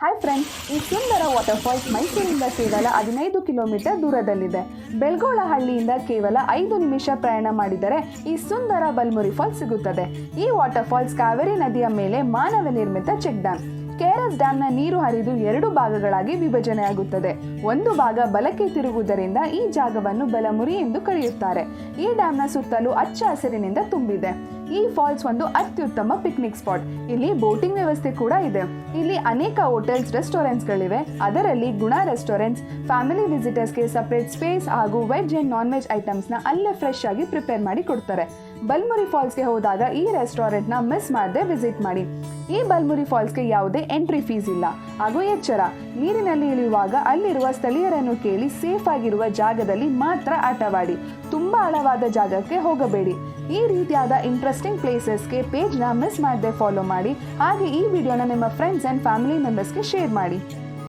Hi friends, ಈ ಸುಂದರ waterfalls ಮೈಸೂರಿಂದ ಕೇವಲ 15 ಕಿಲೋಮೀಟರ್ ದೂರದಲ್ಲಿದೆ. ಬೆಳ್ಗೋಳಹಳ್ಳಿಯಿಂದ ಕೇವಲ 5 ನಿಮಿಷ ಪ್ರಯಾಣ ಮಾಡಿದರೆ ಈ ಸುಂದರ ಬಲ್ಮುರಿ ಫಾಲ್ಸ್ ಸಿಗುತ್ತದೆ. ಈ ವಾಟರ್ಫಾಲ್ಸ್ ಕಾವೇರಿ ನದಿಯ ಮೇಲೆ ಮಾನವ ನಿರ್ಮಿತ ಚೆಕ್ ಡ್ಯಾಮ್. ಕೆಆರ್ಎಸ್ ಡ್ಯಾಮ್ನ ನೀರು ಹರಿದು 2 ಭಾಗಗಳಾಗಿ ವಿಭಜನೆಯಾಗುತ್ತದೆ. ಒಂದು ಭಾಗ ಬಲಕ್ಕೆ ತಿರುಗುವುದರಿಂದ ಈ ಜಾಗವನ್ನು ಬಲಮುರಿ ಎಂದು ಕರೆಯುತ್ತಾರೆ. ಈ ಡ್ಯಾಮ್ನ ಸುತ್ತಲೂ ಹಚ್ಚ ಹಸಿರಿನಿಂದ ತುಂಬಿದೆ. ಈ ಫಾಲ್ಸ್ ಒಂದು ಅತ್ಯುತ್ತಮ ಪಿಕ್ನಿಕ್ ಸ್ಪಾಟ್. ಇಲ್ಲಿ ಬೋಟಿಂಗ್ ವ್ಯವಸ್ಥೆ ಕೂಡ ಇದೆ. ಇಲ್ಲಿ ಅನೇಕ ಹೋಟೆಲ್ಸ್, ರೆಸ್ಟೋರೆಂಟ್ಸ್ಗಳಿವೆ. ಅದರಲ್ಲಿ ಗುಣ ರೆಸ್ಟೋರೆಂಟ್ಸ್ ಫ್ಯಾಮಿಲಿ ವಿಸಿಟರ್ಸ್ಗೆ ಸಪರೇಟ್ ಸ್ಪೇಸ್ ಹಾಗೂ ವೆಜ್ ಅಂಡ್ ನಾನ್ ವೆಜ್ ಐಟಮ್ಸ್ನ ಅಲ್ಲೇ ಫ್ರೆಶ್ ಆಗಿ ಪ್ರಿಪೇರ್ ಮಾಡಿ ಕೊಡ್ತಾರೆ. ಬಲ್ಮುರಿ ಫಾಲ್ಸ್ಗೆ ಹೋದಾಗ ಈ ರೆಸ್ಟೋರೆಂಟ್ನ ಮಿಸ್ ಮಾಡದೆ ವಿಸಿಟ್ ಮಾಡಿ. ಈ ಬಲ್ಮುರಿ ಫಾಲ್ಸ್ಗೆ ಯಾವುದೇ ಎಂಟ್ರಿ ಫೀಸ್ ಇಲ್ಲ. ಹಾಗೂ ಎಚ್ಚರ, ನೀರಿನಲ್ಲಿ ಇಳಿಯುವಾಗ ಅಲ್ಲಿರುವ ಸ್ಥಳೀಯರನ್ನು ಕೇಳಿ ಸೇಫ್ ಆಗಿರುವ ಜಾಗದಲ್ಲಿ ಮಾತ್ರ ಆಟವಾಡಿ. ತುಂಬಾ ಆಳವಾದ ಜಾಗಕ್ಕೆ ಹೋಗಬೇಡಿ. ಈ ರೀತಿಯಾದ ಇಂಟ್ರೆಸ್ಟಿಂಗ್ ಪ್ಲೇಸಸ್ಗೆ ಪೇಜ್ನ ಮಿಸ್ ಮಾಡದೆ ಫಾಲೋ ಮಾಡಿ. ಹಾಗೆ ಈ ವಿಡಿಯೋನ ನಿಮ್ಮ ಫ್ರೆಂಡ್ಸ್ ಆ್ಯಂಡ್ ಫ್ಯಾಮಿಲಿ ಮೆಂಬರ್ಸ್ಗೆ ಶೇರ್ ಮಾಡಿ.